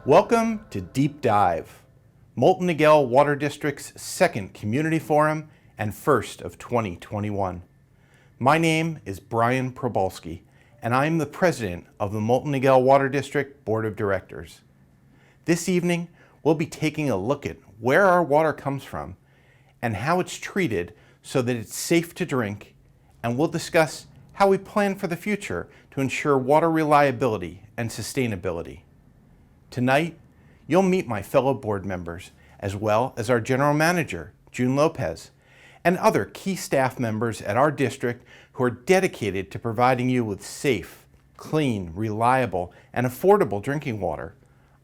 Welcome to Deep Dive, Moulton Niguel Water District's second community forum and first of 2021. My name is Brian Probalski, and I am the president of the Moulton Niguel Water District Board of Directors. This evening, we'll be taking a look at where our water comes from and how it's treated so that it's safe to drink, and we'll discuss how we plan for the future to ensure water reliability and sustainability. Tonight, you'll meet my fellow board members, as well as our general manager, June Lopez, and other key staff members at our district who are dedicated to providing you with safe, clean, reliable, and affordable drinking water,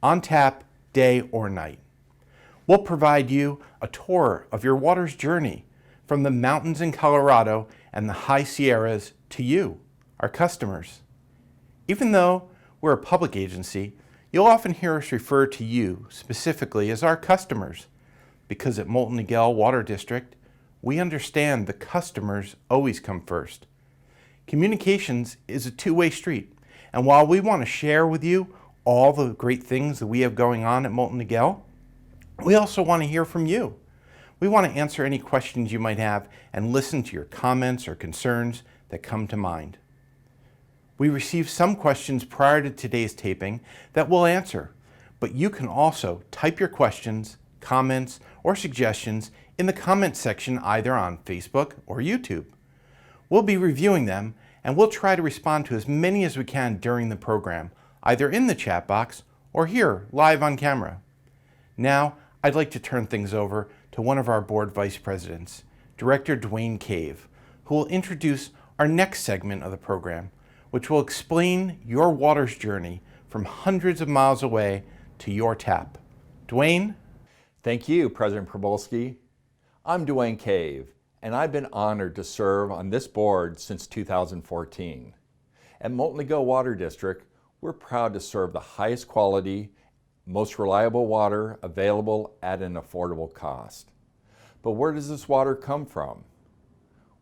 on tap, day or night. We'll provide you a tour of your water's journey from the mountains in Colorado and the high Sierras to you, our customers. Even though we're a public agency, you'll often hear us refer to you specifically as our customers, because at Moulton Niguel Water District, we understand the customers always come first. Communications is a two-way street, and while we want to share with you all the great things that we have going on at Moulton Niguel, we also want to hear from you. We want to answer any questions you might have and listen to your comments or concerns that come to mind. We received some questions prior to today's taping that we'll answer, but you can also type your questions, comments, or suggestions in the comment section either on Facebook or YouTube. We'll be reviewing them, and we'll try to respond to as many as we can during the program, either in the chat box or here live on camera. Now, I'd like to turn things over to one of our board vice presidents, Director Dwayne Cave, who will introduce our next segment of the program, which will explain your water's journey from hundreds of miles away to your tap. Dwayne? Thank you, President Probalski. I'm Dwayne Cave, and I've been honored to serve on this board since 2014. At Moulton Niguel Water District, we're proud to serve the highest quality, most reliable water available at an affordable cost. But where does this water come from?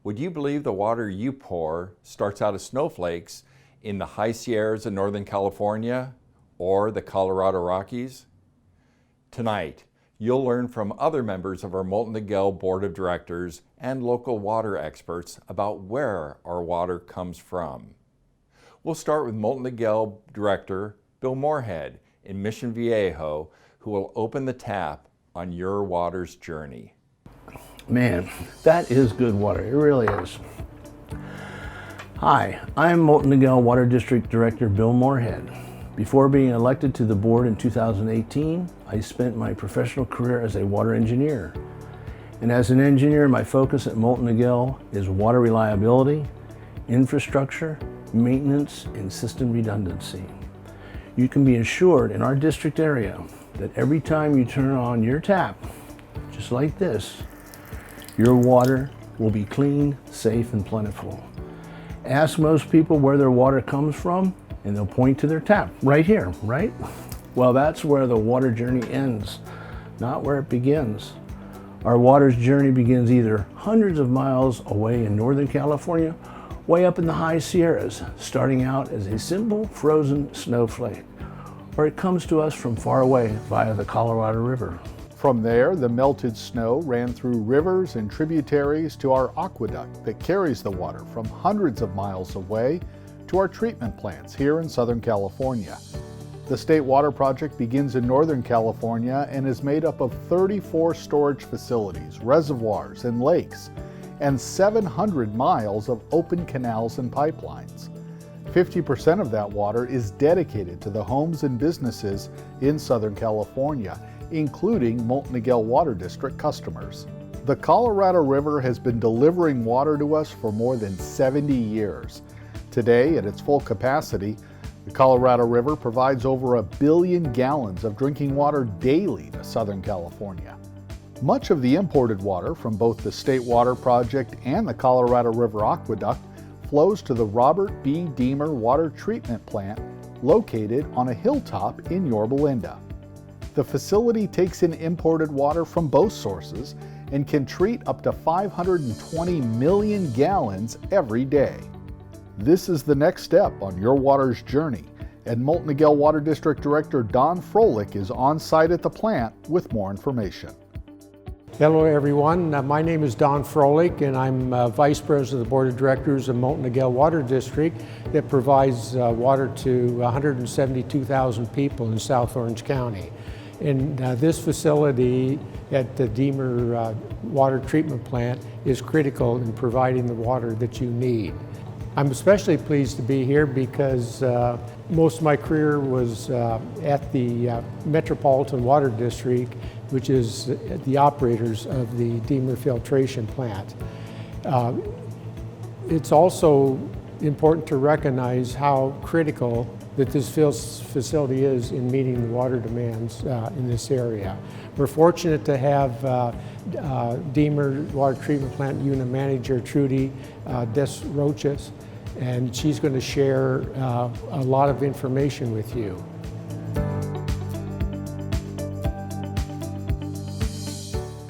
Would you believe the water you pour starts out as snowflakes in the high Sierras of Northern California or the Colorado Rockies? Tonight, you'll learn from other members of our Moulton Niguel Board of Directors and local water experts about where our water comes from. We'll start with Moulton Niguel Director Bill Moorhead in Mission Viejo, who will open the tap on your water's journey. Man, that is good water. It really is. Hi, I'm Moulton Niguel Water District Director Bill Moorhead. Before being elected to the board in 2018, I spent my professional career as a water engineer. And as an engineer, my focus at Moulton Niguel is water reliability, infrastructure, maintenance, and system redundancy. You can be assured in our district area that every time you turn on your tap, just like this, your water will be clean, safe, and plentiful. Ask most people where their water comes from, and they'll point to their tap, right here, right? Well, that's where the water journey ends, not where it begins. Our water's journey begins either hundreds of miles away in Northern California, way up in the high Sierras, starting out as a simple frozen snowflake, or it comes to us from far away via the Colorado River. From there, the melted snow ran through rivers and tributaries to our aqueduct that carries the water from hundreds of miles away to our treatment plants here in Southern California. The State Water Project begins in Northern California and is made up of 34 storage facilities, reservoirs, and lakes, and 700 miles of open canals and pipelines. 50% of that water is dedicated to the homes and businesses in Southern California, including Moulton Niguel Water District customers. The Colorado River has been delivering water to us for more than 70 years. Today, at its full capacity, the Colorado River provides over 1 billion gallons of drinking water daily to Southern California. Much of the imported water from both the State Water Project and the Colorado River Aqueduct flows to the Robert B. Demer Water Treatment Plant located on a hilltop in Yorba Linda. The facility takes in imported water from both sources and can treat up to 520 million gallons every day. This is the next step on your water's journey, And Moulton Niguel Water District Director Don Froelich is on site at the plant with more information. Hello everyone, my name is Don Froelich and I'm Vice President of the Board of Directors of Moulton Niguel Water District that provides water to 172,000 people in South Orange County. And this facility at the Demer water treatment plant is critical in providing the water that you need. I'm especially pleased to be here because most of my career was at the Metropolitan Water District, which is the operators of the Demer filtration plant. It's also important to recognize how critical that this facility is in meeting the water demands in this area. We're fortunate to have Demer Water Treatment Plant Unit Manager Trudy Desroches, and she's going to share a lot of information with you.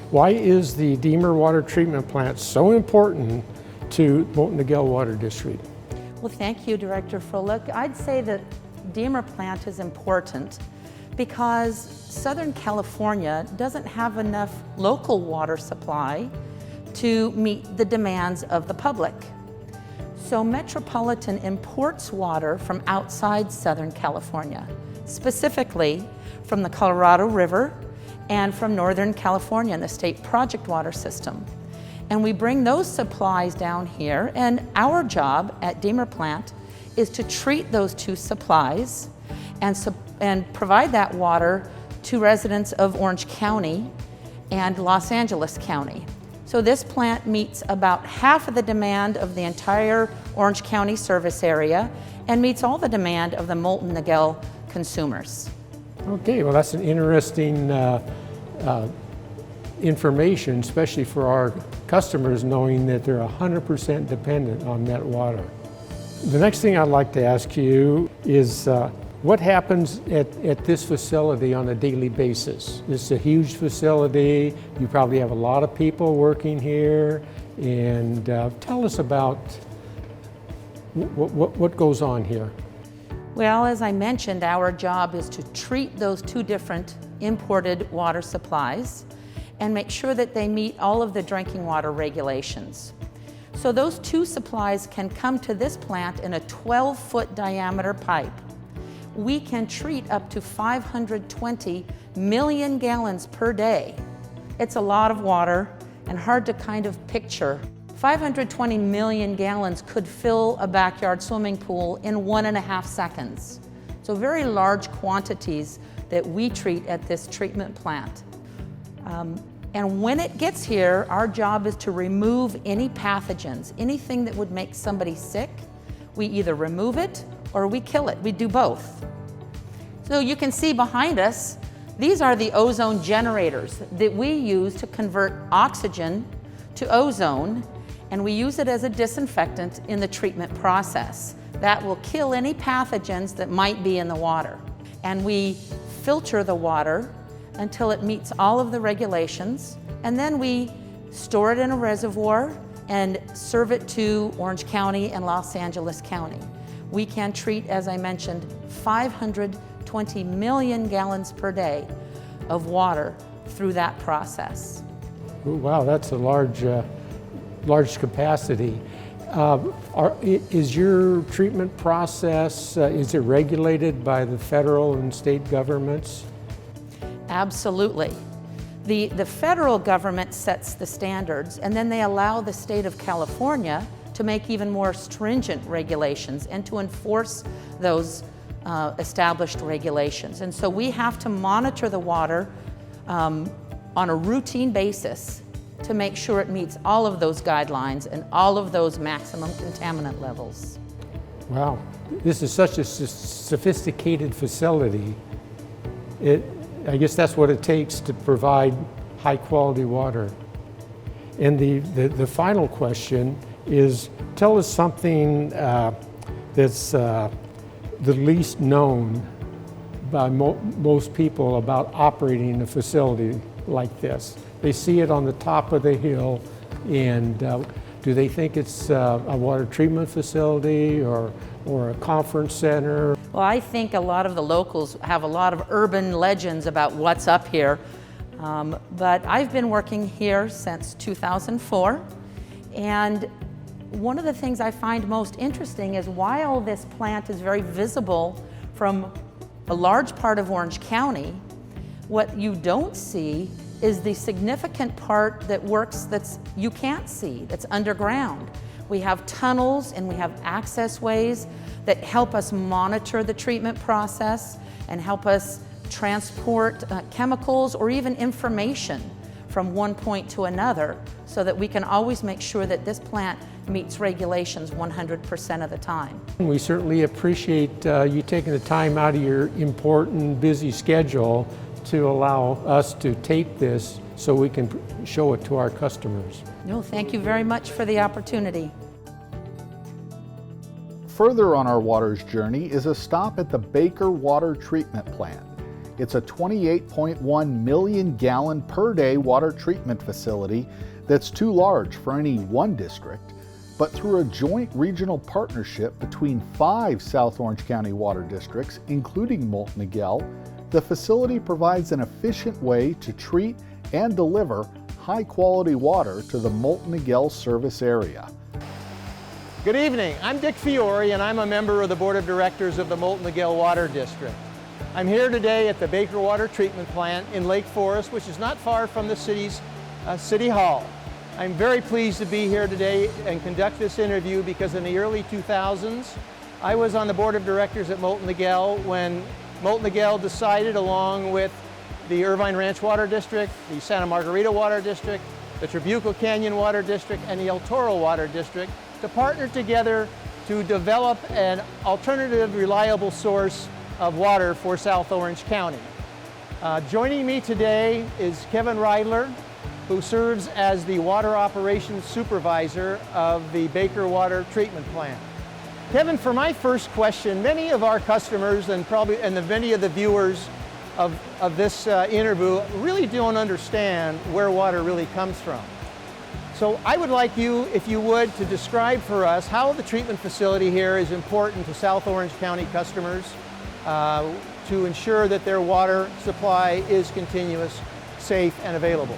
Why is the Demer Water Treatment Plant so important to Moulton Niguel Water District? Well, thank you, Director Froelich. I'd say that Demer plant is important because Southern California doesn't have enough local water supply to meet the demands of the public. So Metropolitan imports water from outside Southern California, specifically from the Colorado River and from Northern California in the state project water system. And we bring those supplies down here, and our job at Demer plant is to treat those two supplies and provide that water to residents of Orange County and Los Angeles County. So this plant meets about half of the demand of the entire Orange County service area and meets all the demand of the Moulton Niguel consumers. Okay, well that's an interesting information, especially for our customers, knowing that they're 100% dependent on that water. The next thing I'd like to ask you is what happens at this facility on a daily basis? It's a huge facility. You probably have a lot of people working here. And tell us about what goes on here. Well, as I mentioned, our job is to treat those two different imported water supplies and make sure that they meet all of the drinking water regulations. So those two supplies can come to this plant in a 12-foot diameter pipe. We can treat up to 520 million gallons per day. It's a lot of water and hard to kind of picture. 520 million gallons could fill a backyard swimming pool in 1.5 seconds. So very large quantities that we treat at this treatment plant. And when it gets here, our job is to remove any pathogens, anything that would make somebody sick. We either remove it or we kill it. We do both. So you can see behind us, these are the ozone generators that we use to convert oxygen to ozone, and we use it as a disinfectant in the treatment process. That will kill any pathogens that might be in the water. And we filter the water until it meets all of the regulations, and then we store it in a reservoir and serve it to Orange County and Los Angeles County. We can treat, as I mentioned, 520 million gallons per day of water through that process. Ooh, wow, that's a large capacity. Is your treatment process, is it regulated by the federal and state governments? Absolutely. The federal government sets the standards, and then they allow the state of California to make even more stringent regulations and to enforce those established regulations. And so we have to monitor the water on a routine basis to make sure it meets all of those guidelines and all of those maximum contaminant levels. Wow, this is such a sophisticated facility. I guess that's what it takes to provide high quality water. And the final question is, tell us something that's the least known by most people about operating a facility like this. They see it on the top of the hill, and do they think it's a water treatment facility or or a conference center. Well, I think a lot of the locals have a lot of urban legends about what's up here, but I've been working here since 2004, and one of the things I find most interesting is while this plant is very visible from a large part of Orange County, what you don't see is the significant part that works you can't see, that's underground. We have tunnels and we have access ways that help us monitor the treatment process and help us transport chemicals or even information from one point to another so that we can always make sure that this plant meets regulations 100% of the time. We certainly appreciate you taking the time out of your important, busy schedule to allow us to tape this so we can show it to our customers. No, thank you very much for the opportunity. Further on our water's journey is a stop at the Baker Water Treatment Plant. It's a 28.1 million gallon per day water treatment facility that's too large for any one district, but through a joint regional partnership between 5 South Orange County water districts, including Moulton Niguel, the facility provides an efficient way to treat and deliver high-quality water to the Moulton Niguel service area. Good evening. I'm Dick Fiore, and I'm a member of the Board of Directors of the Moulton Niguel Water District. I'm here today at the Baker Water Treatment Plant in Lake Forest, which is not far from the city's City Hall. I'm very pleased to be here today and conduct this interview because in the early 2000s, I was on the Board of Directors at Moulton Niguel when Moulton Niguel decided, along with the Irvine Ranch Water District, the Santa Margarita Water District, the Trabuco Canyon Water District, and the El Toro Water District, to partner together to develop an alternative, reliable source of water for South Orange County. Joining me today is Kevin Reidler, who serves as the Water Operations Supervisor of the Baker Water Treatment Plant. Kevin, for my first question, many of our customers and many of the viewers of this interview really don't understand where water really comes from. So I would like you, if you would, to describe for us how the treatment facility here is important to South Orange County customers to ensure that their water supply is continuous, safe, and available.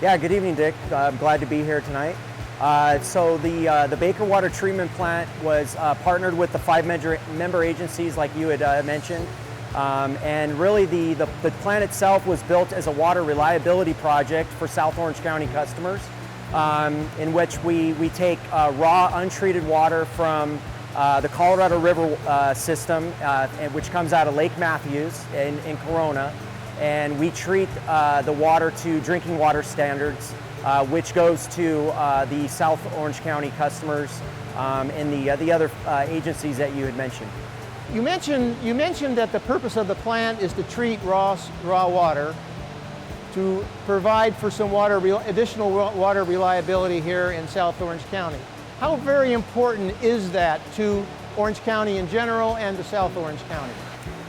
Yeah, good evening, Dick. I'm glad to be here tonight. So the Baker Water Treatment Plant was partnered with the 5 member agencies like you had mentioned. And really the plant itself was built as a water reliability project for South Orange County customers, in which we take raw untreated water from the Colorado River system, which comes out of Lake Matthews in Corona, and we treat the water to drinking water standards, which goes to the South Orange County customers and the other agencies that you had mentioned. You mentioned that the purpose of the plant is to treat raw water to provide for some additional water reliability here in South Orange County. How very important is that to Orange County in general and to South Orange County?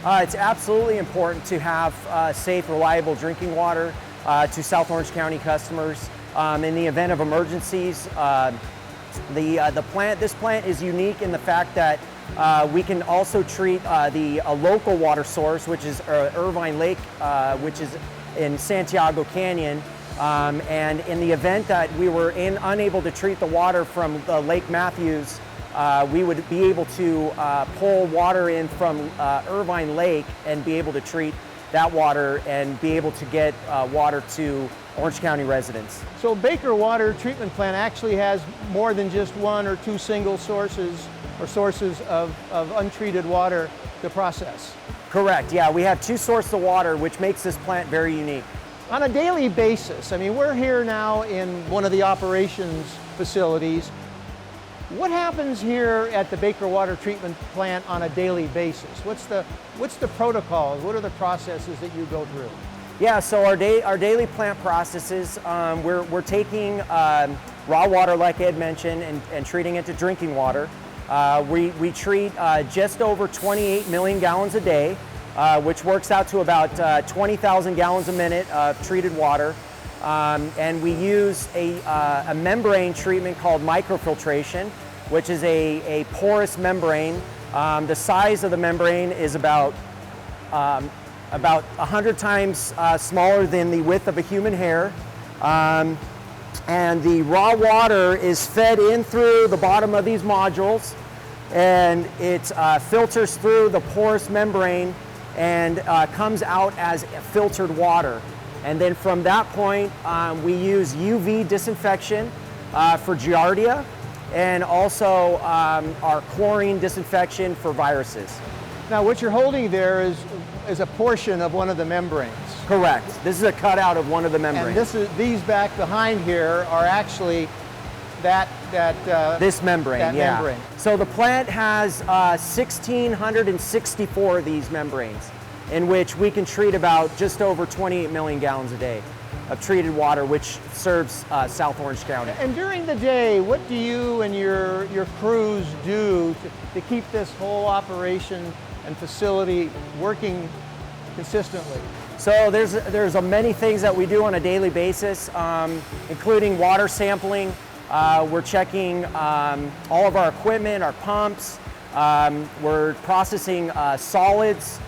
It's absolutely important to have safe, reliable drinking water to South Orange County customers. In the event of emergencies, this plant is unique in the fact that we can also treat a local water source, which is Irvine Lake, which is in Santiago Canyon. And in the event that we were unable to treat the water from Lake Matthews, we would be able to pull water in from Irvine Lake and be able to treat that water and be able to get water to Orange County residents. So Baker Water Treatment Plant actually has more than just 1 or 2 single sources of untreated water to process. Correct, yeah. We have 2 sources of water, which makes this plant very unique. On a daily basis, I mean, we're here now in one of the operations facilities. What happens here at the Baker Water Treatment Plant on a daily basis? What's the protocols? What are the processes that you go through? Yeah, so our daily plant processes, we're taking raw water, like Ed mentioned, and treating it to drinking water. We treat just over 28 million gallons a day, which works out to about 20,000 gallons a minute of treated water. And we use a membrane treatment called microfiltration, which is a porous membrane. The size of the membrane is about 100 times smaller than the width of a human hair. And the raw water is fed in through the bottom of these modules, and it filters through the porous membrane and comes out as filtered water. And then from that point, we use UV disinfection for Giardia, and also our chlorine disinfection for viruses. Now what you're holding there is a portion of one of the membranes. Correct. This is a cutout of one of the membranes. And these back behind here are actually this membrane, membrane. So the plant has 1,664 of these membranes, in which we can treat about just over 28 million gallons a day of treated water, which serves South Orange County. And during the day, what do you and your crews do to keep this whole operation and facility working consistently? So there's many things that we do on a daily basis, including water sampling. We're checking all of our equipment, our pumps. We're processing solids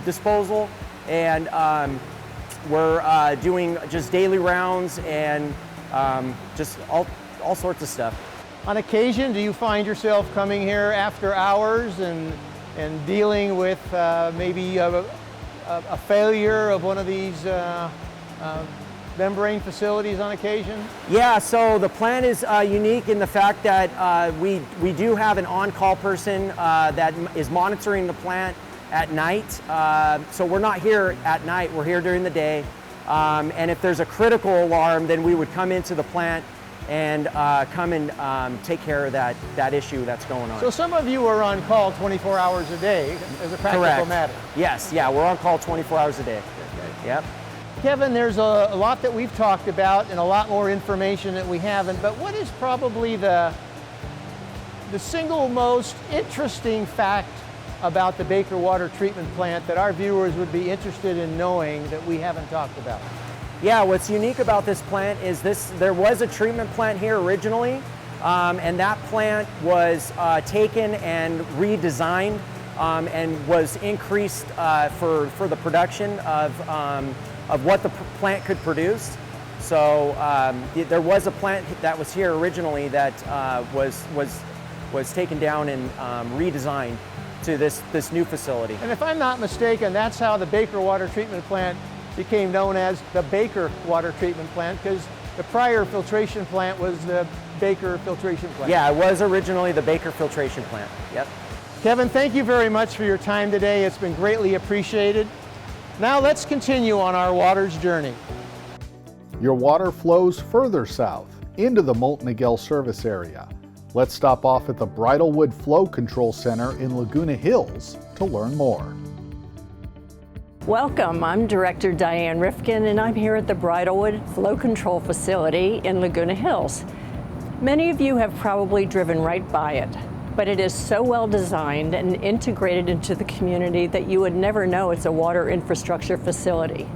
disposal, and we're doing just daily rounds and just all sorts of stuff. On occasion, do you find yourself coming here after hours and dealing with maybe a failure of one of these membrane facilities on occasion? Yeah, so the plant is unique in the fact that we do have an on-call person that is monitoring the plant at night. So we're not here at night, we're here during the day. And if there's a critical alarm, then we would come into the plant and come and take care of that issue that's going on. So some of you are on call 24 hours a day as a practical Correct. matter. Yes, yeah, we're on call 24 hours a day. Okay. Yep. Kevin, there's a lot that we've talked about and a lot more information that we haven't, but what is probably the single most interesting fact about the Baker Water Treatment Plant that our viewers would be interested in knowing that we haven't talked about? Yeah, what's unique about this plant is there was a treatment plant here originally, and that plant was taken and redesigned and was increased for the production of what the plant could produce. So there was a plant that was here originally that was taken down and redesigned to this new facility. And if I'm not mistaken, that's how the Baker Water Treatment Plant became known as the Baker Water Treatment Plant, because the prior filtration plant was the Baker Filtration Plant. Yeah, it was originally the Baker Filtration Plant. Yep. Kevin, thank you very much for your time today. It's been greatly appreciated. Now let's continue on our water's journey. Your water flows further south into the Moulton Niguel service area. Let's stop off at the Bridlewood Flow Control Center in Laguna Hills to learn more. Welcome, I'm Director Diane Rifkin, and I'm here at the Bridlewood Flow Control Facility in Laguna Hills. Many of you have probably driven right by it, but it is so well designed and integrated into the community that you would never know it's a water infrastructure facility.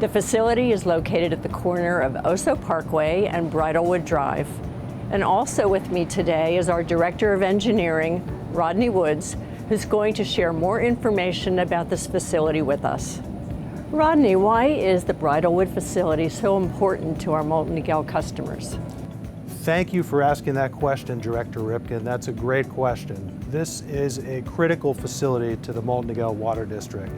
The facility is located at the corner of Oso Parkway and Bridlewood Drive. And also with me today is our Director of Engineering, Rodney Woods, who's going to share more information about this facility with us. Rodney, why is the Bridlewood facility so important to our Moulton Niguel customers? Thank you for asking that question, Director Ripken. That's a great question. This is a critical facility to the Moulton Niguel Water District.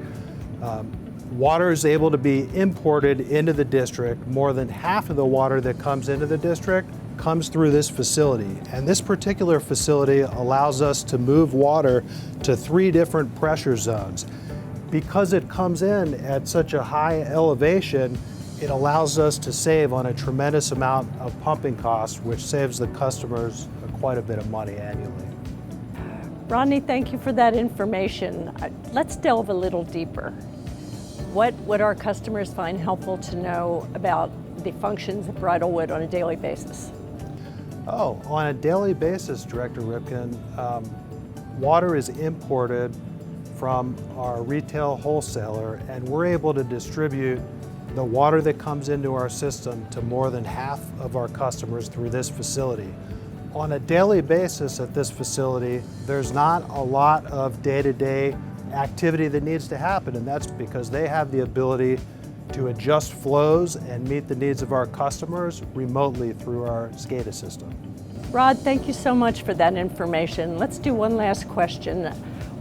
Water is able to be imported into the district. More than half of the water that comes into the district comes through this facility. And this particular facility allows us to move water to 3 different pressure zones. Because it comes in at such a high elevation, it allows us to save on a tremendous amount of pumping costs, which saves the customers quite a bit of money annually. Rodney, thank you for that information. Let's delve a little deeper. What would our customers find helpful to know about the functions of Bridlewood on a daily basis? Oh, on a daily basis, Director Ripken, water is imported from our retail wholesaler, and we're able to distribute the water that comes into our system to more than half of our customers through this facility. On a daily basis at this facility, there's not a lot of day-to-day activity that needs to happen, and that's because they have the ability to adjust flows and meet the needs of our customers remotely through our SCADA system. Rod, thank you so much for that information. Let's do one last question.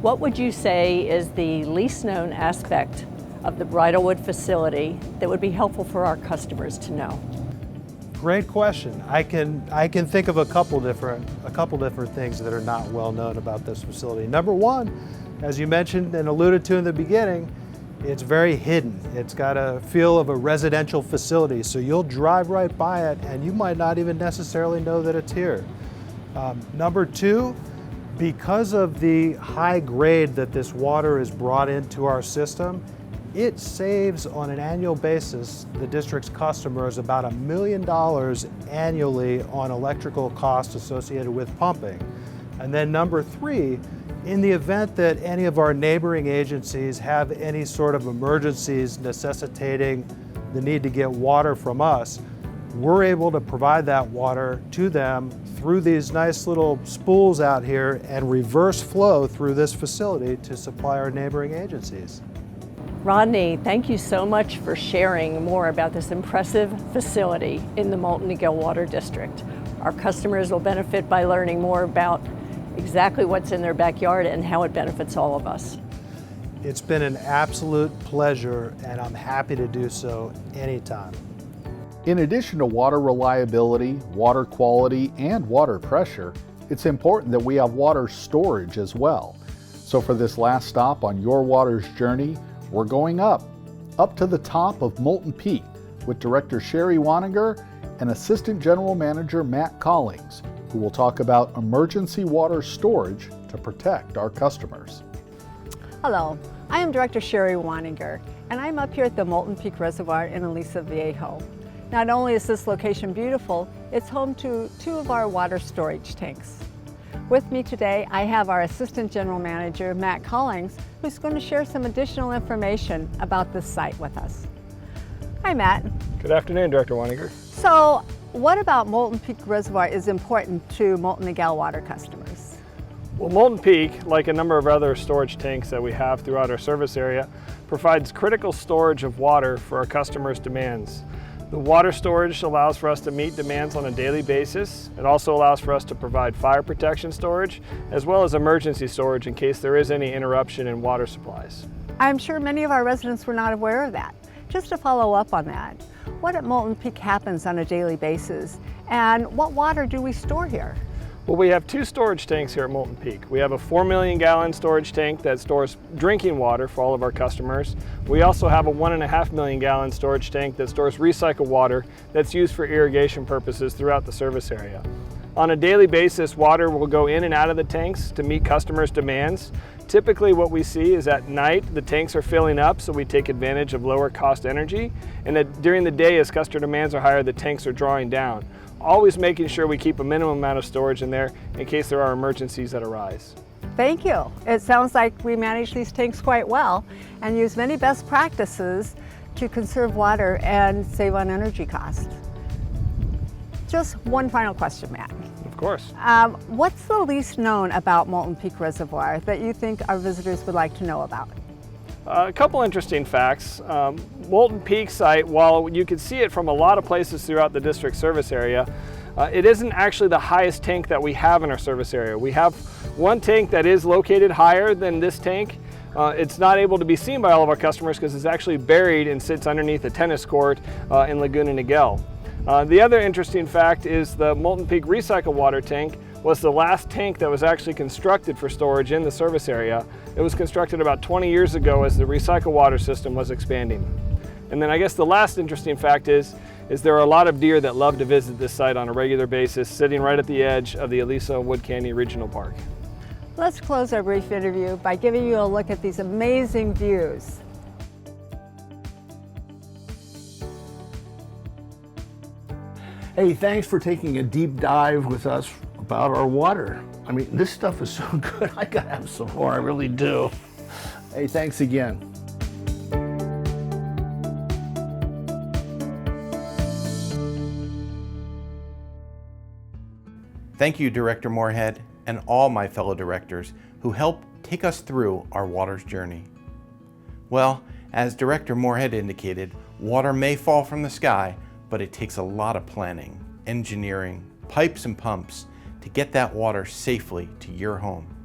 What would you say is the least known aspect of the Bridlewood facility that would be helpful for our customers to know? Great question. I can think of a couple different things that are not well known about this facility. Number one, as you mentioned and alluded to in the beginning, it's very hidden. It's got a feel of a residential facility, so you'll drive right by it and you might not even necessarily know that it's here. Number two, because of the high grade that this water is brought into our system, it saves on an annual basis the district's customers about $1 million annually on electrical costs associated with pumping. And then number three, in the event that any of our neighboring agencies have any sort of emergencies necessitating the need to get water from us, we're able to provide that water to them through these nice little spools out here and reverse flow through this facility to supply our neighboring agencies. Rodney, thank you so much for sharing more about this impressive facility in the Moulton Niguel Water District. Our customers will benefit by learning more about exactly what's in their backyard and how it benefits all of us. It's been an absolute pleasure, and I'm happy to do so anytime. In addition to water reliability, water quality, and water pressure, it's important that we have water storage as well. So for this last stop on Your Water's journey, we're going up to the top of Moulton Peak with Director Sherry Waninger and Assistant General Manager Matt Collings, who will talk about emergency water storage to protect our customers. Hello, I am Director Sherry Waninger, and I'm up here at the Moulton Peak Reservoir in Aliso Viejo. Not only is this location beautiful, it's home to 2 of our water storage tanks. With me today, I have our Assistant General Manager, Matt Collings, who's going to share some additional information about this site with us. Hi, Matt. Good afternoon, Director Waninger. So, what about Moulton Peak Reservoir is important to Moulton Niguel water customers? Well, Moulton Peak, like a number of other storage tanks that we have throughout our service area, provides critical storage of water for our customers' demands. The water storage allows for us to meet demands on a daily basis. It also allows for us to provide fire protection storage, as well as emergency storage in case there is any interruption in water supplies. I'm sure many of our residents were not aware of that. Just to follow up on that, what at Moulton Peak happens on a daily basis, and what water do we store here? Well, we have 2 storage tanks here at Moulton Peak. We have a 4 million gallon storage tank that stores drinking water for all of our customers. We also have a 1.5 million gallon storage tank that stores recycled water that's used for irrigation purposes throughout the service area. On a daily basis, water will go in and out of the tanks to meet customers' demands. Typically what we see is at night the tanks are filling up, so we take advantage of lower cost energy, and that during the day as customer demands are higher, the tanks are drawing down. Always making sure we keep a minimum amount of storage in there in case there are emergencies that arise. Thank you. It sounds like we manage these tanks quite well and use many best practices to conserve water and save on energy costs. Just one final question, Matt. Of course. What's the least known about Moulton Peak Reservoir that you think our visitors would like to know about? A couple interesting facts. Moulton Peak site, while you can see it from a lot of places throughout the district service area, it isn't actually the highest tank that we have in our service area. We have one tank that is located higher than this tank. It's not able to be seen by all of our customers because it's actually buried and sits underneath a tennis court in Laguna Niguel. The other interesting fact is the Moulton Peak recycled water tank was the last tank that was actually constructed for storage in the service area. It was constructed about 20 years ago as the recycled water system was expanding. And then I guess the last interesting fact is there are a lot of deer that love to visit this site on a regular basis, sitting right at the edge of the Aliso Wood Canyon Regional Park. Let's close our brief interview by giving you a look at these amazing views. Hey, thanks for taking a deep dive with us about our water. I mean, this stuff is so good. I gotta have some more, I really do. Hey, thanks again. Thank you, Director Moorhead, and all my fellow directors who helped take us through our water's journey. Well, as Director Moorhead indicated, water may fall from the sky, but it takes a lot of planning, engineering, pipes and pumps to get that water safely to your home.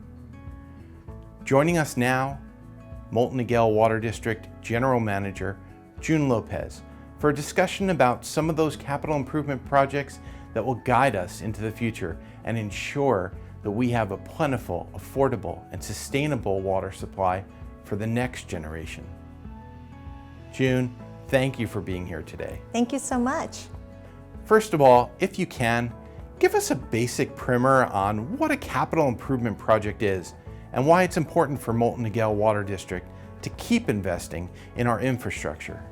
Joining us now, Moulton Niguel Water District General Manager June Lopez for a discussion about some of those capital improvement projects that will guide us into the future and ensure that we have a plentiful, affordable, and sustainable water supply for the next generation. June, thank you for being here today. Thank you so much. First of all, if you can, give us a basic primer on what a capital improvement project is and why it's important for Moulton Niguel Water District to keep investing in our infrastructure.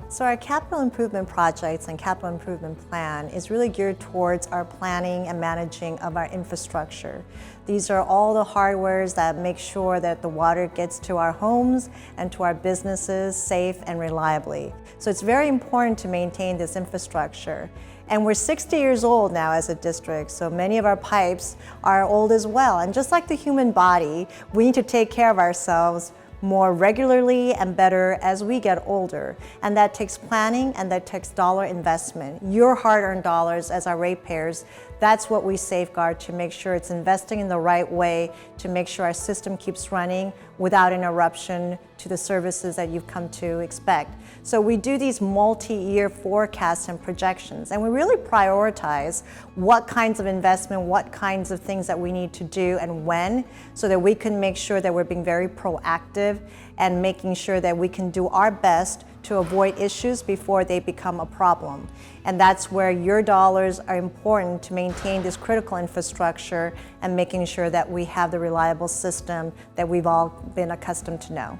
So our capital improvement projects and capital improvement plan is really geared towards our planning and managing of our infrastructure. These are all the hardwares that make sure that the water gets to our homes and to our businesses safe and reliably. So it's very important to maintain this infrastructure. And we're 60 years old now as a district, so many of our pipes are old as well. And just like the human body, we need to take care of ourselves more regularly and better as we get older. And that takes planning and that takes dollar investment. Your hard-earned dollars as our ratepayers, that's what we safeguard to make sure it's investing in the right way, to make sure our system keeps running without interruption to the services that you've come to expect. So we do these multi-year forecasts and projections, and we really prioritize what kinds of investment, what kinds of things that we need to do and when, so that we can make sure that we're being very proactive and making sure that we can do our best to avoid issues before they become a problem. And that's where your dollars are important to maintain this critical infrastructure and making sure that we have the reliable system that we've all been accustomed to know.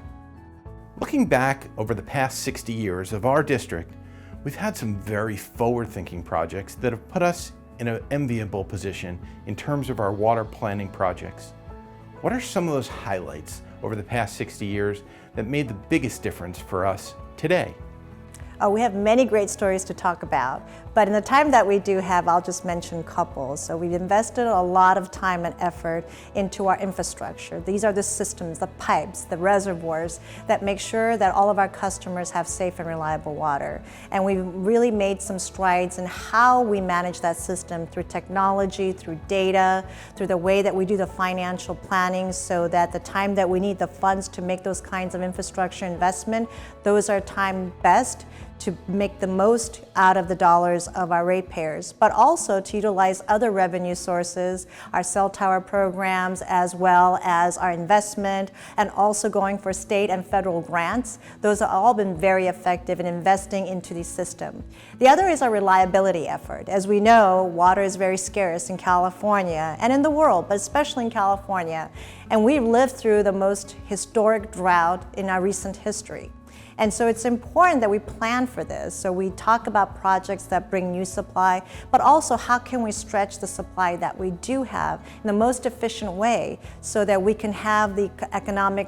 Looking back over the past 60 years of our district, we've had some very forward-thinking projects that have put us in an enviable position in terms of our water planning projects. What are some of those highlights over the past 60 years that made the biggest difference for us today? We have many great stories to talk about, but in the time that we do have, I'll just mention a couple. So we've invested a lot of time and effort into our infrastructure. These are the systems, the pipes, the reservoirs that make sure that all of our customers have safe and reliable water. And we've really made some strides in how we manage that system through technology, through data, through the way that we do the financial planning, so that the time that we need the funds to make those kinds of infrastructure investment, those are timed best to make the most out of the dollars of our ratepayers, but also to utilize other revenue sources, our cell tower programs, as well as our investment, and also going for state and federal grants. Those have all been very effective in investing into the system. The other is our reliability effort. As we know, water is very scarce in California and in the world, but especially in California. And we've lived through the most historic drought in our recent history. And so it's important that we plan for this. So we talk about projects that bring new supply, but also how can we stretch the supply that we do have in the most efficient way so that we can have the economic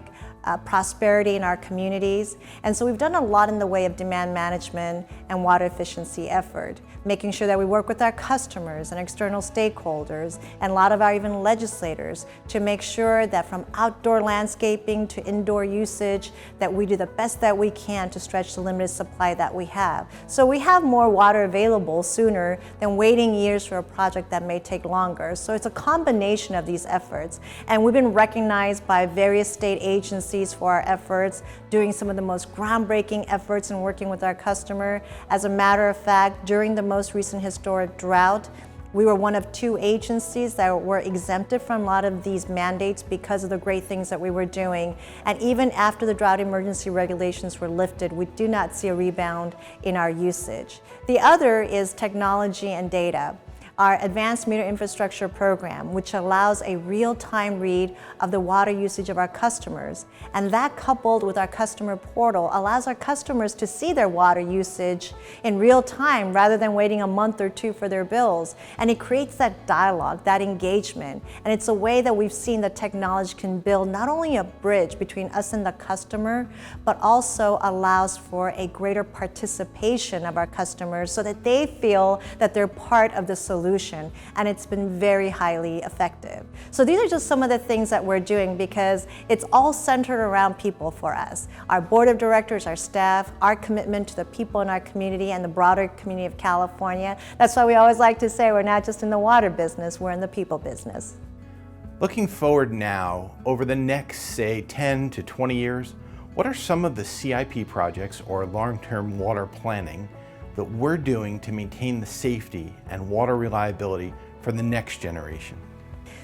prosperity in our communities. And so we've done a lot in the way of demand management and water efficiency effort, making sure that we work with our customers and external stakeholders and a lot of our even legislators to make sure that from outdoor landscaping to indoor usage, that we do the best that we can to stretch the limited supply that we have. So we have more water available sooner than waiting years for a project that may take longer. So it's a combination of these efforts. And we've been recognized by various state agencies for our efforts, doing some of the most groundbreaking efforts in working with our customer. As a matter of fact, during the most recent historic drought, we were one of 2 agencies that were exempted from a lot of these mandates because of the great things that we were doing. And even after the drought emergency regulations were lifted, we do not see a rebound in our usage. The other is technology and data. Our Advanced Meter Infrastructure Program, which allows a real-time read of the water usage of our customers. And that, coupled with our customer portal, allows our customers to see their water usage in real time rather than waiting a month or 2 for their bills. And it creates that dialogue, that engagement. And it's a way that we've seen that technology can build not only a bridge between us and the customer, but also allows for a greater participation of our customers so that they feel that they're part of the solution solution, and it's been very highly effective. So these are just some of the things that we're doing because it's all centered around people for us. Our board of directors, our staff, our commitment to the people in our community and the broader community of California. That's why we always like to say we're not just in the water business, we're in the people business. Looking forward now, over the next, say, 10 to 20 years, what are some of the CIP projects or long-term water planning that we're doing to maintain the safety and water reliability for the next generation?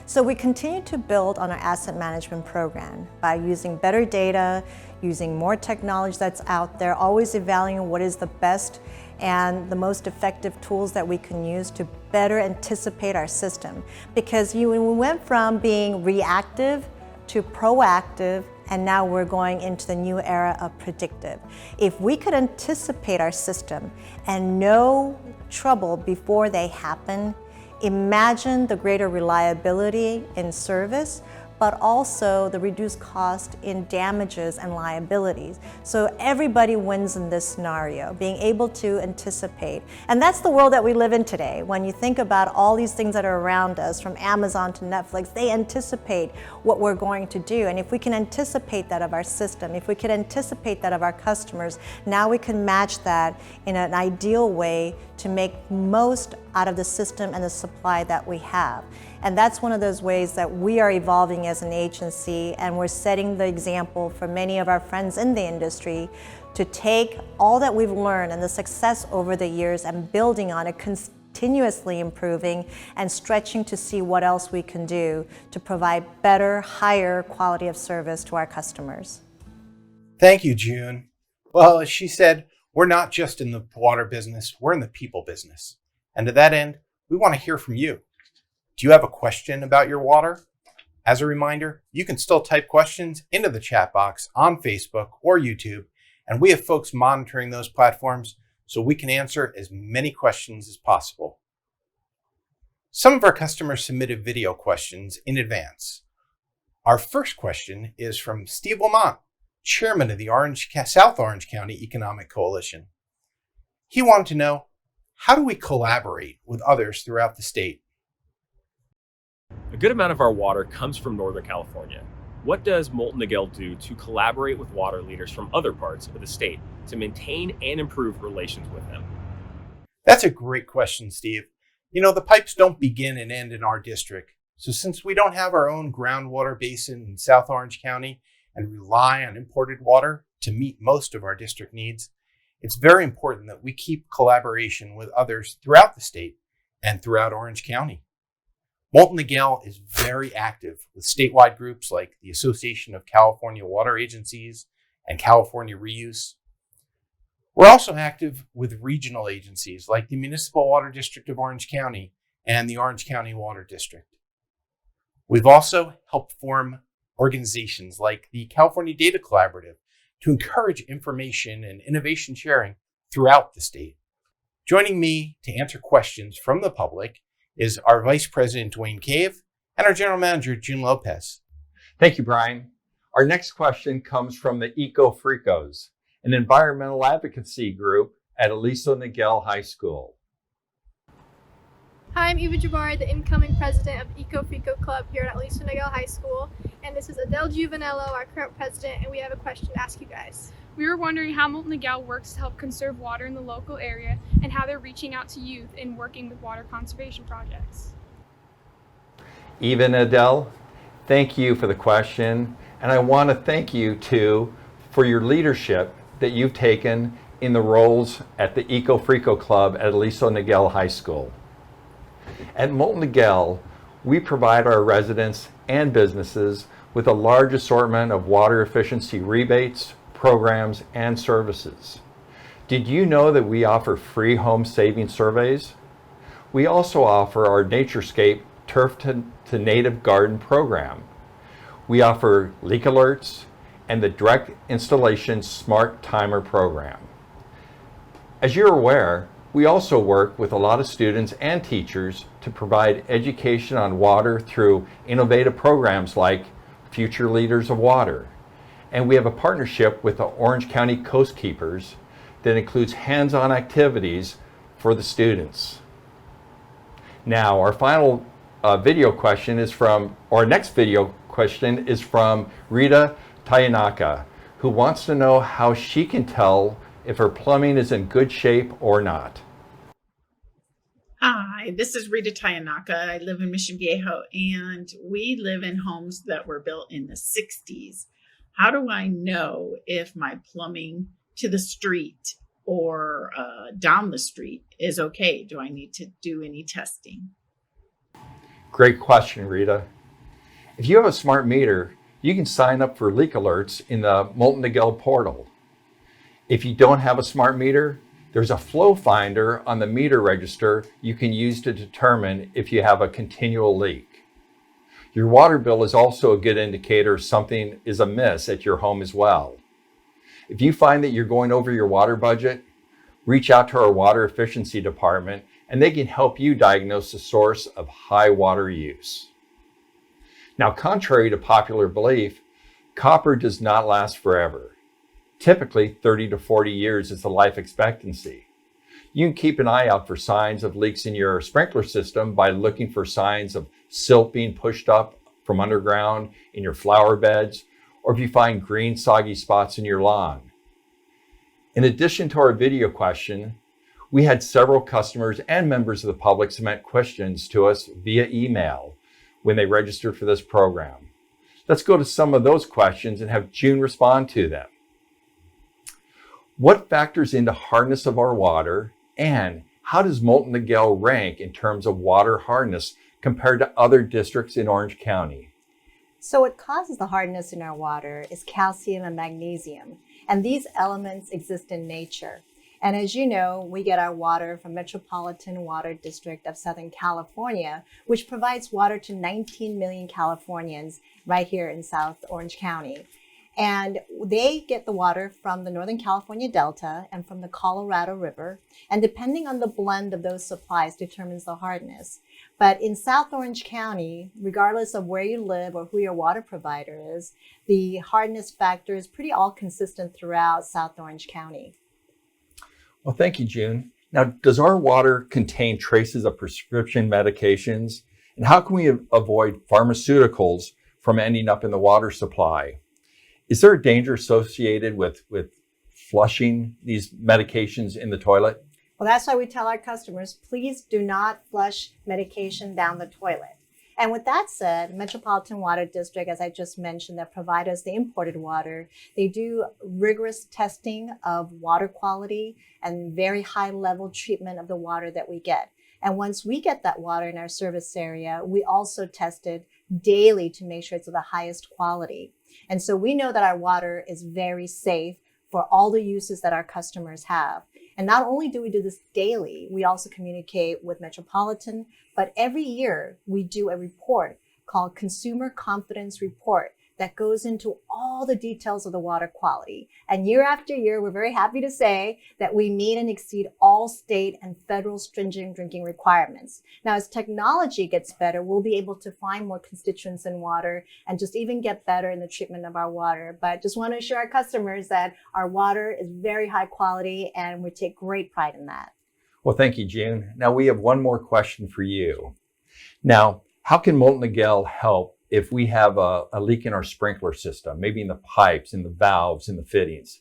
So we continue to build on our asset management program by using better data, using more technology that's out there, always evaluating what is the best and the most effective tools that we can use to better anticipate our system. Because we went from being reactive to proactive, and now we're going into the new era of predictive. If we could anticipate our system and know trouble before they happen, imagine the greater reliability in service, but also the reduced cost in damages and liabilities. So everybody wins in this scenario, being able to anticipate. And that's the world that we live in today. When you think about all these things that are around us, from Amazon to Netflix, they anticipate what we're going to do. And if we can anticipate that of our system, if we can anticipate that of our customers, now we can match that in an ideal way to make most out of the system and the supply that we have. And that's one of those ways that we are evolving as an agency, and we're setting the example for many of our friends in the industry to take all that we've learned and the success over the years and building on it, continuously improving and stretching to see what else we can do to provide better, higher quality of service to our customers. Thank you, June. Well, as she said, we're not just in the water business, we're in the people business. And to that end, we want to hear from you. Do you have a question about your water? As a reminder, you can still type questions into the chat box on Facebook or YouTube, and we have folks monitoring those platforms so we can answer as many questions as possible. Some of our customers submitted video questions in advance. Our first question is from Steve Lamont, chairman of the South Orange County Economic Coalition. He wanted to know, how do we collaborate with others throughout the state? A good amount of our water comes from Northern California. What does Moulton Niguel do to collaborate with water leaders from other parts of the state to maintain and improve relations with them? That's a great question, Steve. You know, the pipes don't begin and end in our district. So since we don't have our own groundwater basin in South Orange County and rely on imported water to meet most of our district needs, it's very important that we keep collaboration with others throughout the state and throughout Orange County. Moulton Niguel is very active with statewide groups like the Association of California Water Agencies and California Reuse. We're also active with regional agencies like the Municipal Water District of Orange County and the Orange County Water District. We've also helped form organizations like the California Data Collaborative to encourage information and innovation sharing throughout the state. Joining me to answer questions from the public is our Vice President, Dwayne Cave, and our General Manager, June Lopez. Thank you, Brian. Our next question comes from the Eco Fricos, an environmental advocacy group at Aliso Niguel High School. Hi, I'm Eva Jabari, the incoming president of Eco Frico Club here at Aliso Niguel High School. And this is Adele Juvenello, our current president, and we have a question to ask you guys. We were wondering how Moulton Niguel works to help conserve water in the local area and how they're reaching out to youth in working with water conservation projects. Eva and Adele, thank you for the question. And I want to thank you too for your leadership that you've taken in the roles at the Eco Frico Club at Aliso Niguel High School. At Moulton Niguel, we provide our residents and businesses with a large assortment of water efficiency rebates, programs, and services. Did you know that we offer free home saving surveys? We also offer our NatureScape Turf to Native Garden program. We offer leak alerts and the direct installation smart timer program. As you're aware, we also work with a lot of students and teachers to provide education on water through innovative programs like Future Leaders of Water. And we have a partnership with the Orange County Coast Keepers that includes hands-on activities for the students. Now, our final video question is from, or next video question is from Rita Tayanaka, who wants to know how she can tell if her plumbing is in good shape or not. Hi, this is Rita Tayanaka. I live in Mission Viejo, and we live in homes that were built in the 60s. How do I know if my plumbing to the street or down the street is okay? Do I need to do any testing? Great question, Rita. If you have a smart meter, you can sign up for leak alerts in the Moulton Niguel portal. If you don't have a smart meter, there's a flow finder on the meter register you can use to determine if you have a continual leak. Your water bill is also a good indicator something is amiss at your home as well. If you find that you're going over your water budget, reach out to our water efficiency department and they can help you diagnose the source of high water use. Now, contrary to popular belief, copper does not last forever. Typically, 30 to 40 years is the life expectancy. You can keep an eye out for signs of leaks in your sprinkler system by looking for signs of silt being pushed up from underground in your flower beds, or if you find green, soggy spots in your lawn. In addition to our video question, we had several customers and members of the public submit questions to us via email when they registered for this program. Let's go to some of those questions and have June respond to them. What factors into hardness of our water, and how does Moulton Niguel rank in terms of water hardness compared to other districts in Orange County? So what causes the hardness in our water is calcium and magnesium, and these elements exist in nature. And as you know, we get our water from Metropolitan Water District of Southern California, which provides water to 19 million Californians right here in South Orange County. And they get the water from the Northern California Delta and from the Colorado River. And depending on the blend of those supplies determines the hardness. But in South Orange County, regardless of where you live or who your water provider is, the hardness factor is pretty all consistent throughout South Orange County. Well, thank you, June. Now, does our water contain traces of prescription medications? And how can we avoid pharmaceuticals from ending up in the water supply? Is there a danger associated with flushing these medications in the toilet? Well, that's why we tell our customers, please do not flush medication down the toilet. And with that said, Metropolitan Water District, as I just mentioned, that provide us the imported water, they do rigorous testing of water quality and very high level treatment of the water that we get. And once we get that water in our service area, we also test it daily to make sure it's of the highest quality. And so we know that our water is very safe for all the uses that our customers have. And not only do we do this daily, we also communicate with Metropolitan, but every year we do a report called Consumer Confidence Report that goes into all the details of the water quality. And year after year, we're very happy to say that we meet and exceed all state and federal stringent drinking requirements. Now, as technology gets better, we'll be able to find more constituents in water and just even get better in the treatment of our water. But just want to assure our customers that our water is very high quality and we take great pride in that. Well, thank you, June. Now, we have one more question for you. Now, how can Moulton Niguel help if we have a leak in our sprinkler system, maybe in the pipes, in the valves, in the fittings?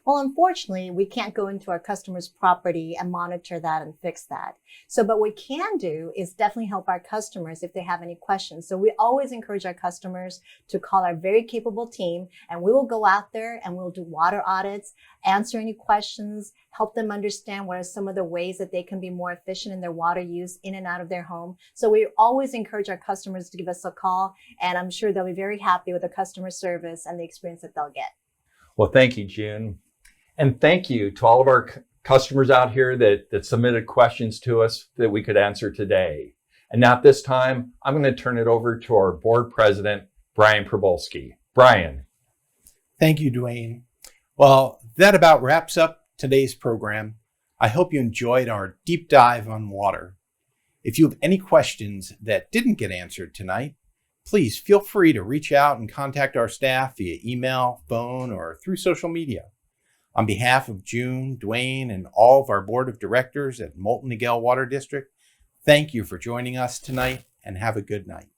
Well, unfortunately, we can't go into our customer's property and monitor that and fix that. So, but what we can do is definitely help our customers if they have any questions. So we always encourage our customers to call our very capable team, and we will go out there and we'll do water audits, answer any questions, help them understand what are some of the ways that they can be more efficient in their water use in and out of their home. So we always encourage our customers to give us a call, and I'm sure they'll be very happy with the customer service and the experience that they'll get. Well, thank you, June. And thank you to all of our customers out here that submitted questions to us that we could answer today. And now at this time, I'm going to turn it over to our board president, Brian Probolski. Brian. Thank you, Dwayne. Well, that about wraps up today's program. I hope you enjoyed our deep dive on water. If you have any questions that didn't get answered tonight, please feel free to reach out and contact our staff via email, phone, or through social media. On behalf of June, Dwayne, and all of our board of directors at Moulton Niguel Water District, Thank you for joining us tonight, and have a good night.